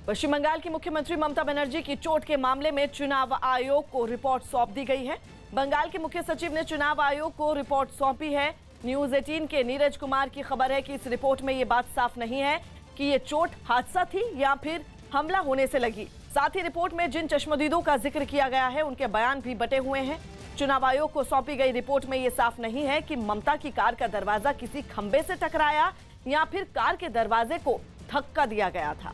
पश्चिम बंगाल की मुख्यमंत्री ममता बनर्जी की चोट के मामले में चुनाव आयोग को रिपोर्ट सौंप दी गई है। बंगाल के मुख्य सचिव ने चुनाव आयोग को रिपोर्ट सौंपी है। न्यूज 18 के नीरज कुमार की खबर है कि इस रिपोर्ट में ये बात साफ नहीं है कि ये चोट हादसा थी या फिर हमला होने से लगी। साथ ही रिपोर्ट में जिन चश्मदीदों का जिक्र किया गया है उनके बयान भी बटे हुए हैं। चुनाव आयोग को सौंपी गई रिपोर्ट में यह साफ नहीं है कि ममता की कार का दरवाजा किसी खंबे से टकराया या फिर कार के दरवाजे को धक्का दिया गया था।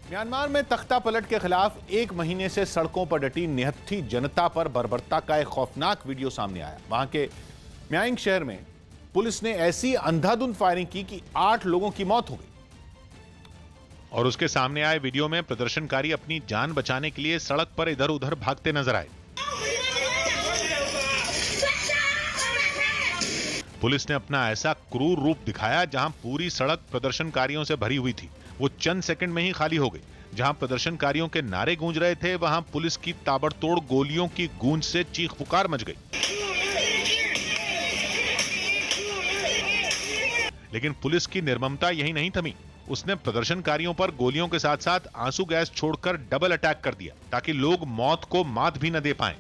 म्यांमार में तख्ता पलट के खिलाफ एक महीने से सड़कों पर डटी निहत्थी जनता पर बर्बरता का एक खौफनाक वीडियो सामने आया। वहां के म्यांग शहर में पुलिस ने ऐसी अंधाधुंध फायरिंग की कि 8 लोगों की मौत हो गई। और उसके सामने आए वीडियो में प्रदर्शनकारी अपनी जान बचाने के लिए सड़क पर इधर उधर भागते नजर आए। पुलिस ने अपना ऐसा क्रूर रूप दिखाया जहां पूरी सड़क प्रदर्शनकारियों से भरी हुई थी, वो चंद सेकंड में ही खाली हो गई। जहां प्रदर्शनकारियों के नारे गूंज रहे थे वहां पुलिस की ताबड़तोड़ गोलियों की गूंज से चीख पुकार मच गई। लेकिन पुलिस की निर्ममता यही नहीं थमी। उसने प्रदर्शनकारियों पर गोलियों के साथ साथ आंसू गैस छोड़कर डबल अटैक कर दिया ताकि लोग मौत को मात भी न दे पाएं।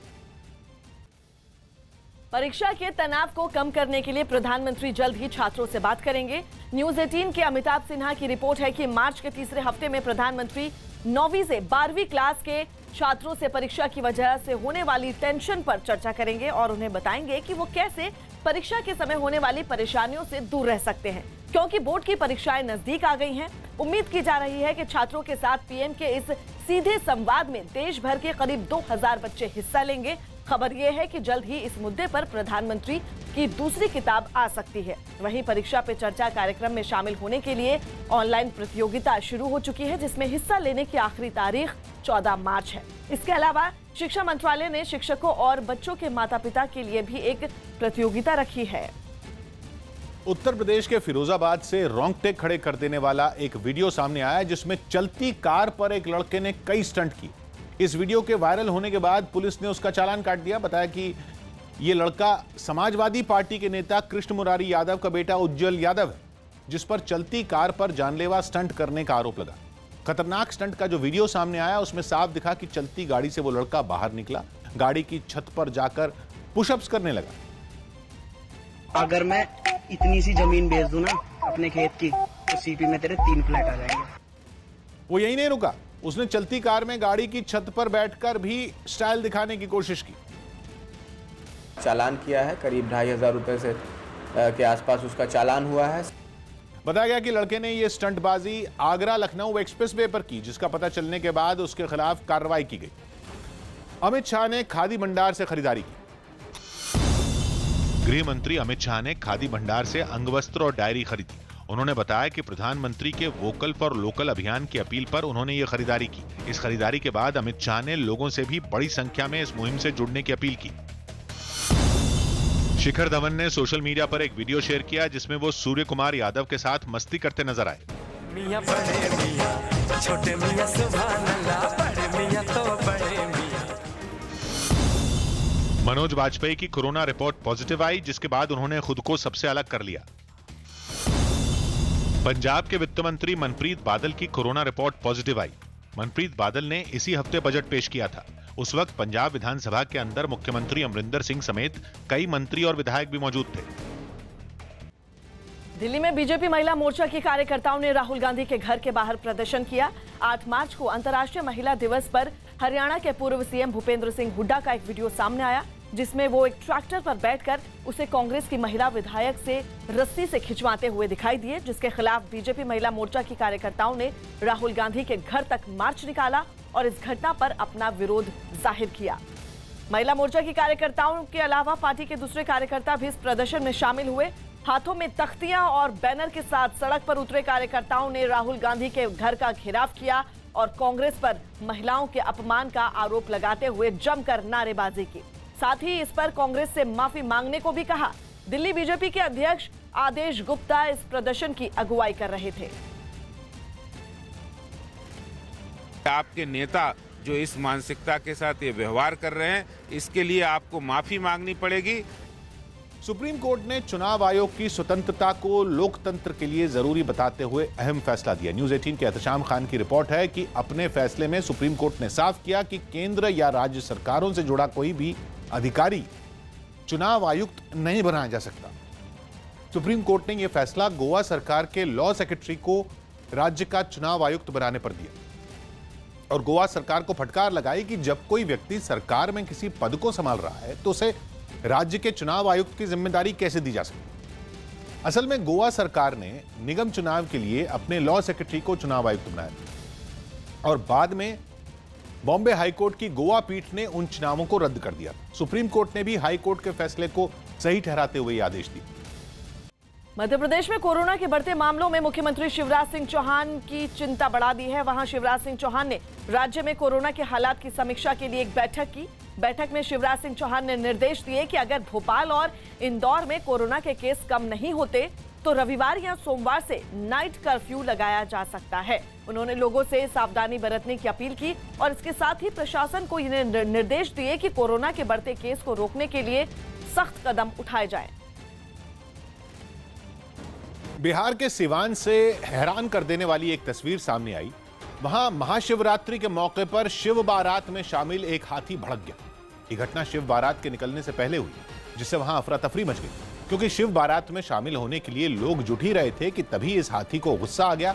परीक्षा के तनाव को कम करने के लिए प्रधानमंत्री जल्द ही छात्रों से बात करेंगे। न्यूज 18 के अमिताभ सिन्हा की रिपोर्ट है कि मार्च के तीसरे हफ्ते में प्रधानमंत्री 9वीं से 12वीं क्लास के छात्रों से परीक्षा की वजह से होने वाली टेंशन पर चर्चा करेंगे और उन्हें बताएंगे कि वो कैसे परीक्षा के समय होने वाली परेशानियों से दूर रह सकते हैं। क्योंकि बोर्ड की परीक्षाएं नजदीक आ गई हैं, उम्मीद की जा रही है कि छात्रों के साथ पीएम के इस सीधे संवाद में देश भर के करीब 2000 बच्चे हिस्सा लेंगे। खबर यह है कि जल्द ही इस मुद्दे पर प्रधानमंत्री की दूसरी किताब आ सकती है। वहीं परीक्षा पे चर्चा कार्यक्रम में शामिल होने के लिए ऑनलाइन प्रतियोगिता शुरू हो चुकी है, जिसमें हिस्सा लेने की आखिरी तारीख 14 मार्च है। इसके अलावा शिक्षा मंत्रालय ने शिक्षकों और बच्चों के माता पिता के लिए भी एक प्रतियोगिता रखी है। उत्तर प्रदेश के फिरोजाबाद से रोंगटे खड़े कर देने वाला एक वीडियो सामने आया जिसमें चलती कार पर एक लड़के ने कई स्टंट की। इस वीडियो के वायरल होने के बाद पुलिस ने उसका चालान काट दिया। बताया कि यह लड़का समाजवादी पार्टी के नेता कृष्ण मुरारी यादव का बेटा उज्जवल यादव है, जिस पर चलती कार पर जानलेवा स्टंट करने का आरोप लगा। खतरनाक स्टंट का जो वीडियो सामने आया उसमें साफ दिखा कि चलती गाड़ी से वो लड़का बाहर निकला, गाड़ी की छत पर जाकर पुशअप्स करने लगा। अगर मैं इतनी सी जमीन बेच दूं ना अपने खेत की, तो सीपी में तेरे 3 फ्लैट आ जाएंगे। वो यही नहीं रुका, उसने चलती कार में गाड़ी की छत पर बैठकर भी स्टाइल दिखाने की कोशिश की। चालान किया है, करीब 2500 रुपए से के आसपास उसका चालान हुआ है। बताया गया कि लड़के ने यह स्टंटबाजी आगरा लखनऊ एक्सप्रेस वे पर की, जिसका पता चलने के बाद उसके खिलाफ कार्रवाई की गई। अमित शाह ने खादी भंडार से खरीदारी की। गृह मंत्री अमित शाह ने खादी भंडार से अंगवस्त्र और डायरी खरीदी। उन्होंने बताया कि प्रधानमंत्री के वोकल फॉर लोकल अभियान की अपील पर उन्होंने ये खरीदारी की। इस खरीदारी के बाद अमित शाह ने लोगों से भी बड़ी संख्या में इस मुहिम से जुड़ने की अपील की। शिखर धवन ने सोशल मीडिया पर एक वीडियो शेयर किया जिसमें वो सूर्य कुमार यादव के साथ मस्ती करते नजर आए। मियां बड़े मियां, छोटे मियां सुभान अल्लाह, बड़े मियां तो बड़े मियां। मनोज वाजपेयी की कोरोना रिपोर्ट पॉजिटिव आई, जिसके बाद उन्होंने खुद को सबसे अलग कर लिया। पंजाब के वित्त मंत्री मनप्रीत बादल की कोरोना रिपोर्ट पॉजिटिव आई। मनप्रीत बादल ने इसी हफ्ते बजट पेश किया था। उस वक्त पंजाब विधानसभा के अंदर मुख्यमंत्री अमरिंदर सिंह समेत कई मंत्री और विधायक भी मौजूद थे। दिल्ली में बीजेपी महिला मोर्चा की कार्यकर्ताओं ने राहुल गांधी के घर के बाहर प्रदर्शन किया। 8 मार्च को अंतर्राष्ट्रीय महिला दिवस पर हरियाणा के पूर्व सीएम भूपेंद्र सिंह हुड्डा का एक वीडियो सामने आया, जिसमें वो एक ट्रैक्टर पर बैठकर उसे कांग्रेस की महिला विधायक से रस्सी से खिंचवाते हुए दिखाई दिए, जिसके खिलाफ बीजेपी महिला मोर्चा की कार्यकर्ताओं ने राहुल गांधी के घर तक मार्च निकाला और इस घटना पर अपना विरोध जाहिर किया। महिला मोर्चा की कार्यकर्ताओं के अलावा पार्टी के दूसरे कार्यकर्ता भी इस प्रदर्शन में शामिल हुए। हाथों में तख्तियां और बैनर के साथ सड़क पर उतरे कार्यकर्ताओं ने राहुल गांधी के घर का घेराव किया और कांग्रेस पर महिलाओं के अपमान का आरोप लगाते हुए जमकर नारेबाजी की। साथ ही इस पर कांग्रेस से माफी मांगने को भी कहा। दिल्ली बीजेपी के अध्यक्ष आदेश गुप्ता इस प्रदर्शन की अगुवाई कर रहे थे। आपके नेता जो इस मानसिकता के साथ ये व्यवहार कर रहे हैं, इसके लिए आपको माफी मांगनी पड़ेगी। सुप्रीम कोर्ट ने चुनाव आयोग की स्वतंत्रता को लोकतंत्र के लिए जरूरी बताते हुए अहम फैसला दिया। न्यूज 18 के एहतशाम खान की रिपोर्ट है कि अपने फैसले में सुप्रीम कोर्ट ने साफ किया कि केंद्र या राज्य सरकारों से जुड़ा कोई भी अधिकारी चुनाव आयुक्त नहीं बनाया जा सकता। सुप्रीम कोर्ट ने यह फैसला गोवा सरकार के लॉ सेक्रेटरी को राज्य का चुनाव आयुक्त बनाने पर दिया और गोवा सरकार को फटकार लगाई कि जब कोई व्यक्ति सरकार में किसी पद को संभाल रहा है तो उसे राज्य के चुनाव आयुक्त की जिम्मेदारी कैसे दी जा सकती। असल में गोवा सरकार ने निगम चुनाव के लिए अपने लॉ सेक्रेटरी को चुनाव आयुक्त बनाया और बाद में बॉम्बे हाईकोर्ट की गोवा पीठ ने उन चुनावों को रद्द कर दिया। सुप्रीम कोर्ट ने भी हाईकोर्ट के फैसले को सही ठहराते हुए यह आदेश दिया। मध्य प्रदेश में कोरोना के बढ़ते मामलों में मुख्यमंत्री शिवराज सिंह चौहान की चिंता बढ़ा दी है। वहां शिवराज सिंह चौहान ने राज्य में कोरोना के हालात की समीक्षा के लिए एक बैठक की। बैठक में शिवराज सिंह चौहान ने निर्देश दिए कि अगर भोपाल और इंदौर में कोरोना के केस कम नहीं होते तो रविवार या सोमवार से नाइट कर्फ्यू लगाया जा सकता है। उन्होंने लोगों से सावधानी बरतने की अपील की और इसके साथ ही प्रशासन को इन्हें निर्देश दिए कि कोरोना के बढ़ते केस को रोकने के लिए सख्त कदम उठाए जाएं। बिहार के सिवान से हैरान कर देने वाली एक तस्वीर सामने आई। वहां महाशिवरात्रि के मौके पर शिव बारात में शामिल एक हाथी भड़क गया। ये घटना शिव बारात के निकलने से पहले हुई, जिससे वहां अफरा तफरी मच गई क्योंकि शिव बारात में शामिल होने के लिए लोग जुट ही रहे थे कि तभी इस हाथी को गुस्सा आ गया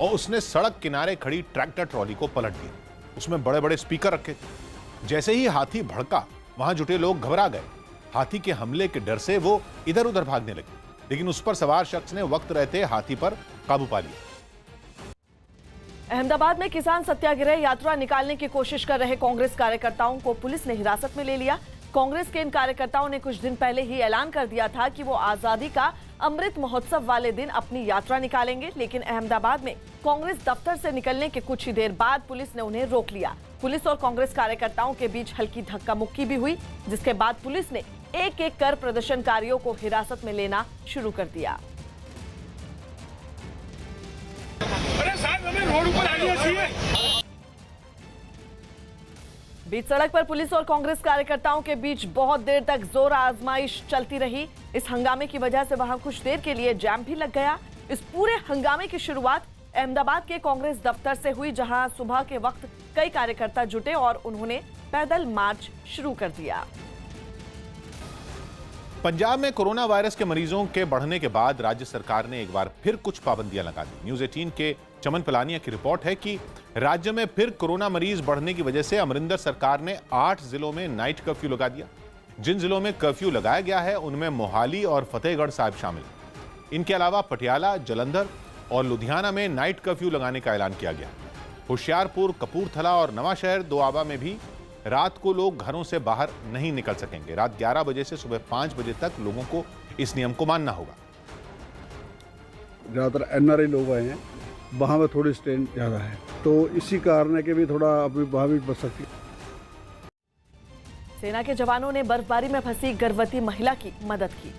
और उसने सड़क किनारे खड़ी ट्रैक्टर ट्रॉली को पलट दिया। उसमें बड़े बड़े स्पीकर रखे थे। जैसे ही हाथी भड़का, वहां जुटे लोग घबरा गए। हाथी के हमले के डर से वो इधर उधर भागने लगे, लेकिन उस पर सवार शख्स ने वक्त रहते हाथी पर काबू पा लिया। अहमदाबाद में किसान सत्याग्रह यात्रा निकालने की कोशिश कर रहे कांग्रेस कार्यकर्ताओं को पुलिस ने हिरासत में ले लिया। कांग्रेस के इन कार्यकर्ताओं ने कुछ दिन पहले ही ऐलान कर दिया था कि वो आजादी का अमृत महोत्सव वाले दिन अपनी यात्रा निकालेंगे, लेकिन अहमदाबाद में कांग्रेस दफ्तर से निकलने के कुछ ही देर बाद पुलिस ने उन्हें रोक लिया। पुलिस और कांग्रेस कार्यकर्ताओं के बीच हल्की धक्का मुक्की भी हुई, जिसके बाद पुलिस ने एक एक कर प्रदर्शनकारियों को हिरासत में लेना शुरू कर दिया। बीच सड़क पर पुलिस और कांग्रेस कार्यकर्ताओं के बीच बहुत देर तक जोर आजमाइश चलती रही। इस हंगामे की वजह से वहां कुछ देर के लिए जैम भी लग गया। इस पूरे हंगामे की शुरुआत अहमदाबाद के कांग्रेस दफ्तर से हुई, जहां सुबह के वक्त कई कार्यकर्ता जुटे और उन्होंने पैदल मार्च शुरू कर दिया। पंजाब में कोरोना वायरस के मरीजों के बढ़ने के बाद राज्य सरकार ने एक बार फिर कुछ पाबंदियां लगा दी। न्यूज 18 के चमन पलानिया की रिपोर्ट है कि राज्य में फिर कोरोना मरीज बढ़ने की वजह से अमरिंदर सरकार ने 8 जिलों में नाइट कर्फ्यू लगा दिया। जिन जिलों में कर्फ्यू लगाया गया है उनमें मोहाली और फतेहगढ़ साहिब शामिल हैं। इनके अलावा पटियाला, जलंधर और लुधियाना में नाइट कर्फ्यू लगाने का ऐलान किया गया। होशियारपुर, कपूरथला और नवाशहर, दोआबा में भी रात को लोग घरों से बाहर नहीं निकल सकेंगे। रात 11 बजे से सुबह 5 बजे तक लोगों को इस नियम को मानना होगा। ज़्यादातर एनआरआई लोग आए हैं, वहाँ में थोड़ी स्ट्रेन ज़्यादा है, तो इसी कारण है कि भी थोड़ा अभी वहाँ भी बच सकती है। सेना के जवानों ने बर्फबारी में फंसी गर्भवती महिला की मदद की।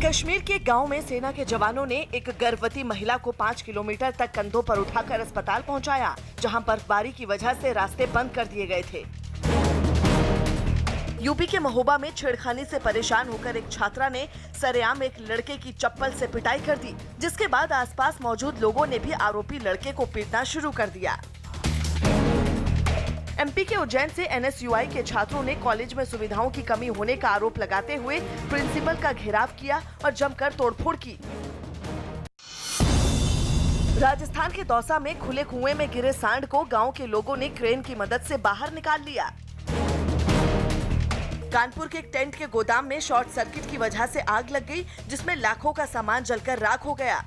कश्मीर के गांव में सेना के जवानों ने एक गर्भवती महिला को 5 किलोमीटर तक कंधों पर उठाकर अस्पताल पहुंचाया, जहां बर्फबारी की वजह से रास्ते बंद कर दिए गए थे। यूपी के महोबा में छेड़खानी से परेशान होकर एक छात्रा ने सरेआम एक लड़के की चप्पल से पिटाई कर दी, जिसके बाद आसपास मौजूद लोगों ने भी आरोपी लड़के को पीटना शुरू कर दिया। एमपी के उज्जैन से एनएसयूआई के छात्रों ने कॉलेज में सुविधाओं की कमी होने का आरोप लगाते हुए प्रिंसिपल का घेराव किया और जमकर तोड़फोड़ की। राजस्थान के दौसा में खुले कुएं में गिरे सांड को गांव के लोगों ने क्रेन की मदद से बाहर निकाल लिया। कानपुर के एक टेंट के गोदाम में शॉर्ट सर्किट की वजह से आग लग गई, जिसमें लाखों का सामान जलकर राख हो गया।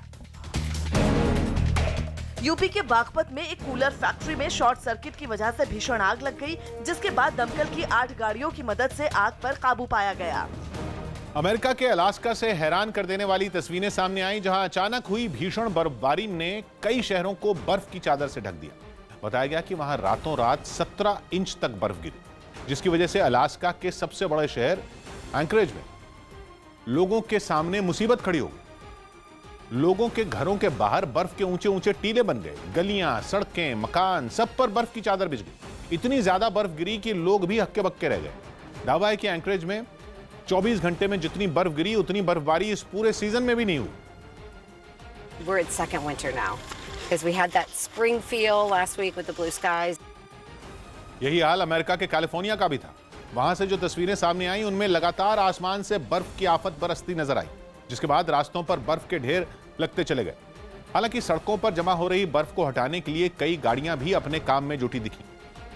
यूपी के बागपत में एक कूलर फैक्ट्री में शॉर्ट सर्किट की वजह से भीषण आग लग गई, जिसके बाद दमकल की 8 गाड़ियों की मदद से आग पर काबू पाया गया। अमेरिका के अलास्का से हैरान कर देने वाली तस्वीरें सामने आई, जहां अचानक हुई भीषण बर्फबारी ने कई शहरों को बर्फ की चादर से ढक दिया। बताया गया कि वहां रातों रात 17 इंच तक बर्फ गिरी, जिसकी वजह से अलास्का के सबसे बड़े शहर एंकरेज में लोगों के सामने मुसीबत खड़ी हो गई। लोगों के घरों के बाहर बर्फ के ऊंचे ऊंचे टीले बन गए। गलियां, सड़कें, मकान, सब पर बर्फ की चादर बिछ गई। इतनी ज्यादा बर्फ गिरी कि लोग भी हक्के बक्के रह गए। दावा है कि एंकरेज में 24 घंटे में जितनी बर्फ गिरी उतनी बर्फबारी इस पूरे सीजन में भी नहीं हुई। We're at second winter now because we had that spring feel last week with the blue skies. यही हाल अमेरिका के कैलिफोर्निया का भी था। वहां से जो तस्वीरें सामने आई उनमें लगातार आसमान से बर्फ की आफत बरसती नजर आई, जिसके बाद रास्तों पर बर्फ के ढेर लगते चले गए। हालांकि सड़कों पर जमा हो रही बर्फ को हटाने के लिए कई गाड़ियां भी अपने काम में जुटी दिखी।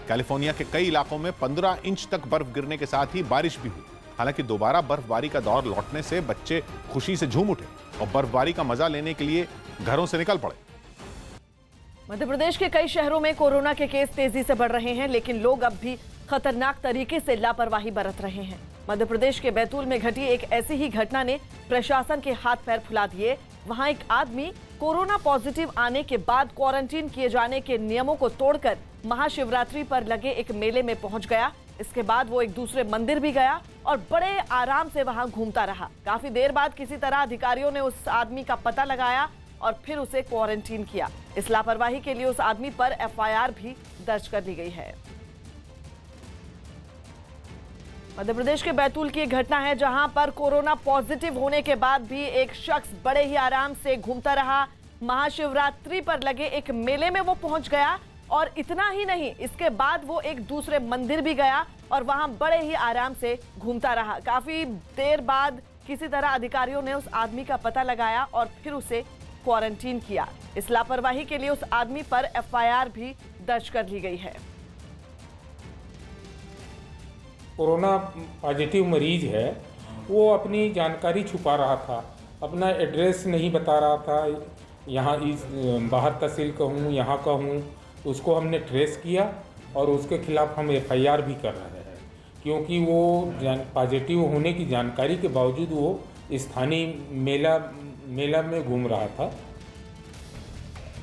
कैलिफोर्निया के कई इलाकों में 15 इंच तक बर्फ गिरने के साथ ही बारिश भी हुई। हालांकि दोबारा बर्फबारी का दौर लौटने से बच्चे खुशी से झूम उठे और बर्फबारी का मजा लेने के लिए घरों से निकल पड़े। मध्य प्रदेश के कई शहरों में कोरोना के केस तेजी से बढ़ रहे हैं, लेकिन लोग अब भी खतरनाक तरीके से लापरवाही बरत रहे हैं। मध्य प्रदेश के बैतूल में घटी एक ऐसी ही घटना ने प्रशासन के हाथ पैर फुला दिए। वहां एक आदमी कोरोना पॉजिटिव आने के बाद क्वारंटीन किए जाने के नियमों को तोड़कर महाशिवरात्रि पर लगे एक मेले में पहुंच गया। इसके बाद वो एक दूसरे मंदिर भी गया और बड़े आराम से वहां घूमता रहा। काफी देर बाद किसी तरह अधिकारियों ने उस आदमी का पता लगाया और फिर उसे क्वारंटीन किया। इस लापरवाही के लिए उस आदमी पर एफआईआर भी दर्ज कर ली गई है। मध्य प्रदेश के बैतूल की एक घटना है जहां पर कोरोना पॉजिटिव होने के बाद भी एक शख्स बड़े ही आराम से घूमता रहा। महाशिवरात्रि पर लगे एक मेले में वो पहुंच गया और इतना ही नहीं, इसके बाद वो एक दूसरे मंदिर भी गया और वहां बड़े ही आराम से घूमता रहा। काफी देर बाद किसी तरह अधिकारियों ने उस आदमी का पता लगाया और फिर उसे क्वारंटीन किया। इस लापरवाही के लिए उस आदमी पर एफआईआर भी दर्ज कर ली गई है। कोरोना पॉजिटिव मरीज है, वो अपनी जानकारी छुपा रहा था, अपना एड्रेस नहीं बता रहा था, यहाँ इस बाहर तहसील का हूँ, यहाँ का हूँ। उसको हमने ट्रेस किया और उसके खिलाफ हम एफआईआर भी कर रहे हैं, क्योंकि वो पॉजिटिव होने की जानकारी के बावजूद वो स्थानीय मेला में घूम रहा था।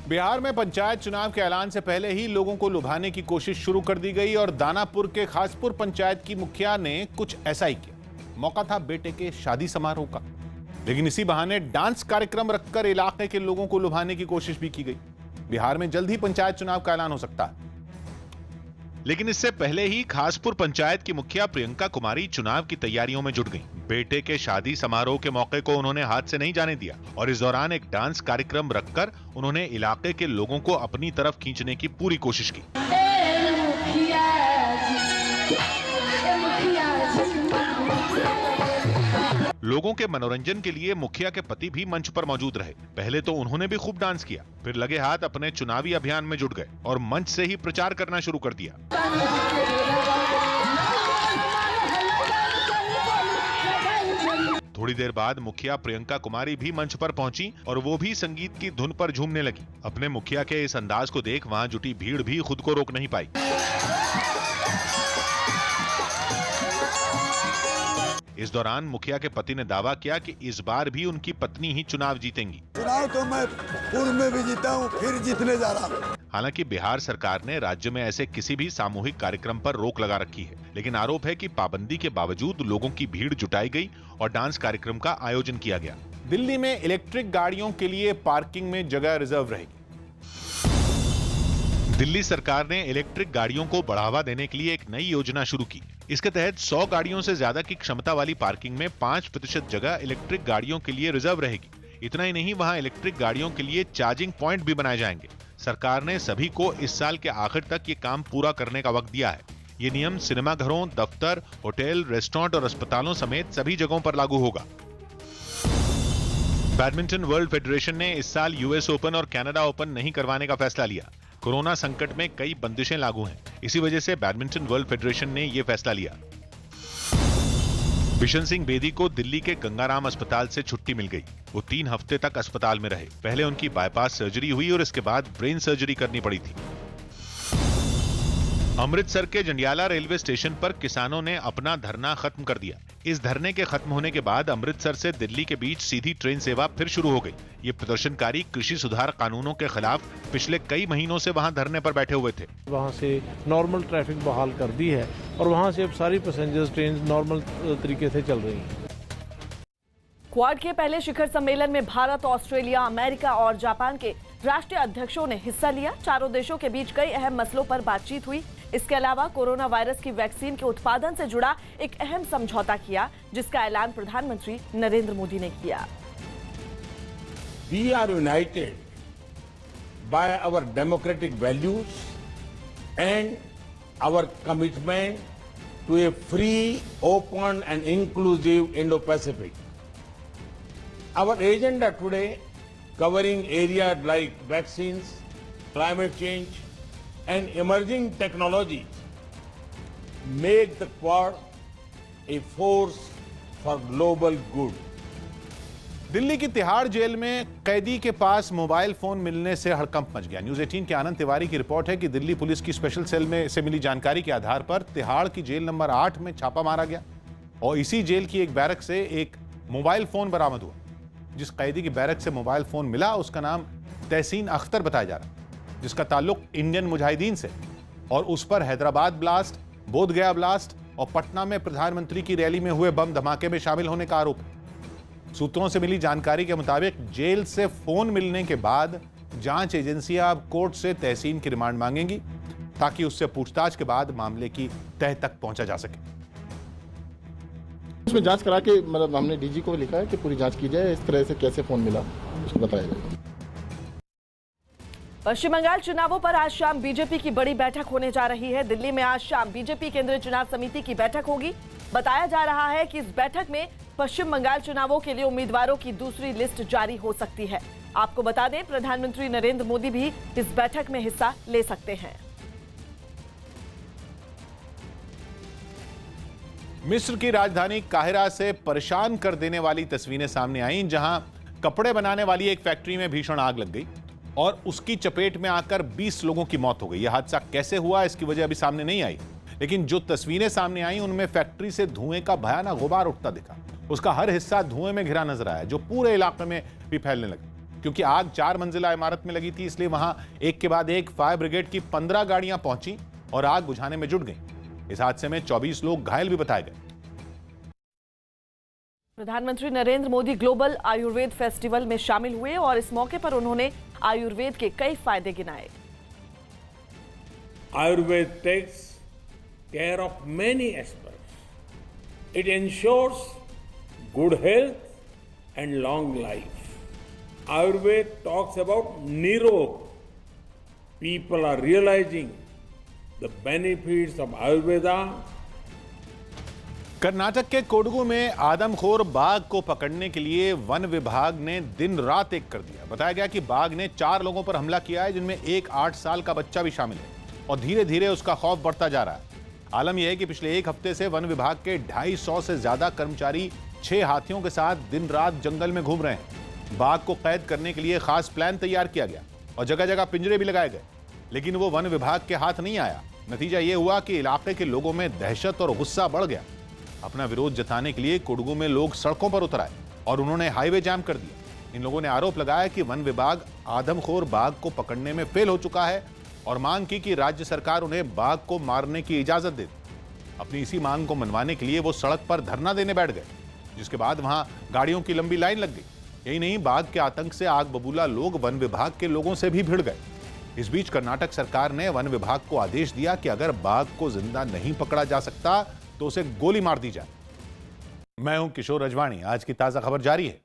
बिहार में पंचायत चुनाव के ऐलान से पहले ही लोगों को लुभाने की कोशिश शुरू कर दी गई और दानापुर के खासपुर पंचायत की मुखिया ने कुछ ऐसा ही किया। मौका था बेटे के शादी समारोह का, लेकिन इसी बहाने डांस कार्यक्रम रखकर इलाके के लोगों को लुभाने की कोशिश भी की गई। बिहार में जल्द ही पंचायत चुनाव का ऐलान हो सकता है, लेकिन इससे पहले ही खासपुर पंचायत की मुखिया प्रियंका कुमारी चुनाव की तैयारियों में जुट गईं। बेटे के शादी समारोह के मौके को उन्होंने हाथ से नहीं जाने दिया और इस दौरान एक डांस कार्यक्रम रखकर उन्होंने इलाके के लोगों को अपनी तरफ खींचने की पूरी कोशिश की। लोगों के मनोरंजन के लिए मुखिया के पति भी मंच पर मौजूद रहे। पहले तो उन्होंने भी खूब डांस किया, फिर लगे हाथ अपने चुनावी अभियान में जुट गए और मंच से ही प्रचार करना शुरू कर दिया। थोड़ी देर बाद मुखिया प्रियंका कुमारी भी मंच पर पहुंची और वो भी संगीत की धुन पर झूमने लगी। अपने मुखिया के इस अंदाज को देख वहां जुटी भीड़ भी खुद को रोक नहीं पाई। इस दौरान मुखिया के पति ने दावा किया कि इस बार भी उनकी पत्नी ही चुनाव जीतेंगी। चुनाव तो मैं पूर्व में भी जीता हूँ, फिर जीतने जा रहा हूँ। हालांकि बिहार सरकार ने राज्य में ऐसे किसी भी सामूहिक कार्यक्रम पर रोक लगा रखी है, लेकिन आरोप है कि पाबंदी के बावजूद लोगों की भीड़ जुटाई गई और डांस कार्यक्रम का आयोजन किया गया। दिल्ली में इलेक्ट्रिक गाड़ियों के लिए पार्किंग में जगह रिजर्व रहेगी। दिल्ली सरकार ने इलेक्ट्रिक गाड़ियों को बढ़ावा देने के लिए एक नई योजना शुरू की। इसके तहत 100 गाड़ियों से ज्यादा की क्षमता वाली पार्किंग में 5% जगह इलेक्ट्रिक गाड़ियों के लिए रिजर्व रहेगी। इतना ही नहीं, वहां इलेक्ट्रिक गाड़ियों के लिए चार्जिंग पॉइंट भी बनाए जाएंगे। सरकार ने सभी को इस साल के आखिर तक ये काम पूरा करने का वक्त दिया है। ये नियम सिनेमाघरों, दफ्तर, होटल, रेस्टोरेंट और अस्पतालों समेत सभी जगहों पर लागू होगा। बैडमिंटन वर्ल्ड फेडरेशन ने इस साल यूएस ओपन और कनाडा ओपन नहीं करवाने का फैसला लिया। कोरोना संकट में कई बंदिशें लागू हैं, इसी वजह से बैडमिंटन वर्ल्ड फेडरेशन ने यह फैसला लिया। बिशन सिंह बेदी को दिल्ली के गंगाराम अस्पताल से छुट्टी मिल गई। वो 3 हफ्ते तक अस्पताल में रहे। पहले उनकी बाईपास सर्जरी हुई और इसके बाद ब्रेन सर्जरी करनी पड़ी थी। अमृतसर के जंडियाला रेलवे स्टेशन पर किसानों ने अपना धरना खत्म कर दिया। इस धरने के खत्म होने के बाद अमृतसर से दिल्ली के बीच सीधी ट्रेन सेवा फिर शुरू हो गई। ये प्रदर्शनकारी कृषि सुधार कानूनों के खिलाफ पिछले कई महीनों से वहां धरने पर बैठे हुए थे। वहां से नॉर्मल ट्रैफिक बहाल कर दी है और वहां से अब सारी पैसेंजर्स ट्रेन नॉर्मल तरीके से चल रही हैं। क्वाड के पहले शिखर सम्मेलन में भारत, ऑस्ट्रेलिया, अमेरिका और जापान के राष्ट्रीय अध्यक्षों ने हिस्सा लिया। चारों देशों के बीच कई अहम मसलों पर बातचीत हुई। इसके अलावा कोरोना वायरस की वैक्सीन के उत्पादन से जुड़ा एक अहम समझौता किया, जिसका ऐलान प्रधानमंत्री नरेंद्र मोदी ने किया। We are united by our democratic values and our commitment to a free, open and inclusive Indo-Pacific. Our agenda today, covering areas like vaccines, climate change and emerging technologies, make the Quad a force for global good. Delhi की Tihar jail में कैदी के पास mobile phone मिलने से हड़कंप much गया। News 18 के आनंद तिवारी की रिपोर्ट है कि दिल्ली पुलिस की स्पेशल सेल में से मिली जानकारी के आधार पर तिहाड़ की जेल नंबर 8 में छापा मारा गया और इसी जेल की एक बैरक से एक मोबाइल फोन बरामद हुआ। जिस कैदी की बैरक से मोबाइल फोन मिला उसका नाम तहसीन अख्तर बताया जा रहा है, जिसका ताल्लुक इंडियन मुजाहिदीन से, और उस पर हैदराबाद ब्लास्ट, बोधगया ब्लास्ट और पटना में प्रधानमंत्री की रैली में हुए बम धमाके में शामिल होने का आरोप है। सूत्रों से मिली जानकारी के मुताबिक जेल से फोन मिलने के बाद जांच एजेंसियां अब कोर्ट से तहसीन की रिमांड मांगेंगी ताकि उससे पूछताछ के बाद मामले की तह तक पहुंचा जा सके। उसमें जांच करा के मतलब हमने डीजी को लिखा है कि पूरी जांच की जाए, इस तरह से कैसे फोन मिला उसको बताया जाए। पश्चिम बंगाल चुनावों पर आज शाम बीजेपी की बड़ी बैठक होने जा रही है। दिल्ली में आज शाम बीजेपी केंद्रीय चुनाव समिति की बैठक होगी। बताया जा रहा है कि इस बैठक में पश्चिम बंगाल चुनावों के लिए उम्मीदवारों की दूसरी लिस्ट जारी हो सकती है। आपको बता दें, प्रधानमंत्री नरेंद्र मोदी भी इस बैठक में हिस्सा ले सकते हैं। मिस्र की राजधानी काहिरा से परेशान कर देने वाली तस्वीरें सामने आईं, जहां कपड़े बनाने वाली एक फैक्ट्री में भीषण आग लग गई और उसकी चपेट में आकर 20 लोगों की मौत हो गई। यह हादसा कैसे हुआ इसकी वजह अभी सामने नहीं आई, लेकिन जो तस्वीरें सामने आई उनमें फैक्ट्री से धुएं का भयानक गुबार उठता दिखा। उसका हर हिस्सा धुएं में घिरा नजर आया, जो पूरे इलाके में भी फैलने लगा। क्योंकि आग 4 मंजिला इमारत में लगी थी, इसलिए वहां एक के बाद एक फायर ब्रिगेड की 15 गाड़ियां पहुंची और आग बुझाने में जुट गई। इस हादसे में 24 लोग घायल भी बताए गए। प्रधानमंत्री नरेंद्र मोदी ग्लोबल आयुर्वेद फेस्टिवल में शामिल हुए और इस मौके पर उन्होंने आयुर्वेद के कई फायदे गिनाए। Ayurveda takes care of many aspects. It ensures good health and long life. Ayurveda talks about nirog. People are realizing the benefits of Ayurveda. Karnataka के कोडगु में आदमखोर बाघ को पकड़ने के लिए वन विभाग ने दिन रात एक कर दिया। बताया गया कि बाघ ने 4 लोगों पर हमला किया है, जिनमें एक 8 साल का बच्चा भी शामिल है और धीरे धीरे उसका खौफ बढ़ता जा रहा है। आलम यह है कि पिछले एक हफ्ते से वन विभाग के 250 से ज्यादा कर्मचारी 6 हाथियों के साथ दिन रात जंगल में घूम रहे हैं। बाघ को कैद करने के लिए खास प्लान तैयार किया गया और जगह जगह पिंजरे भी लगाए गए, लेकिन वो वन विभाग के हाथ नहीं आया। नतीजा ये हुआ कि इलाके के लोगों में दहशत और गुस्सा बढ़ गया। अपना विरोध जताने के लिए कोडगु में लोग सड़कों पर उतर आए और उन्होंने हाईवे जाम कर दिया। इन लोगों ने आरोप लगाया कि वन विभाग आदमखोर बाघ को पकड़ने में फेल हो चुका है और मांग की कि राज्य सरकार उन्हें बाघ को मारने की इजाजत दे। अपनी इसी मांग को मनवाने के लिए वो सड़क पर धरना देने बैठ गए, जिसके बाद वहां गाड़ियों की लंबी लाइन लग गई। यही नहीं, बाघ के आतंक से आग बबूला लोग वन विभाग के लोगों से भी भिड़ गए। इस बीच कर्नाटक सरकार ने वन विभाग को आदेश दिया कि अगर बाघ को जिंदा नहीं पकड़ा जा सकता तो उसे गोली मार दी जाए। मैं हूं किशोर रजवाणी। आज की ताजा खबर जारी है।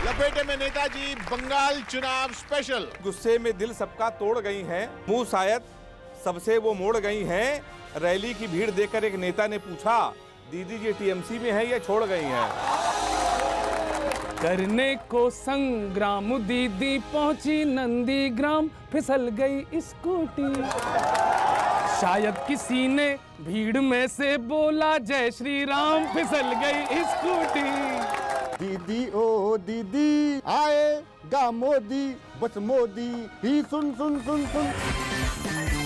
लपेटे में नेताजी बंगाल चुनाव स्पेशल। गुस्से में दिल सबका तोड़ गई हैं, मुंह शायद सबसे वो मोड़ गई हैं। रैली की भीड़ देखकर एक नेता ने पूछा, दीदी जी टीएमसी में है या छोड़ गई हैं? करने को संग्राम दीदी पहुंची नंदीग्राम, फिसल गई स्कूटी। शायद किसी ने भीड़ में से बोला जय श्री राम, फिसल गई स्कूटी। दीदी ओ दीदी आएगा मोदी, बस मोदी ही सुन सुन सुन सुन।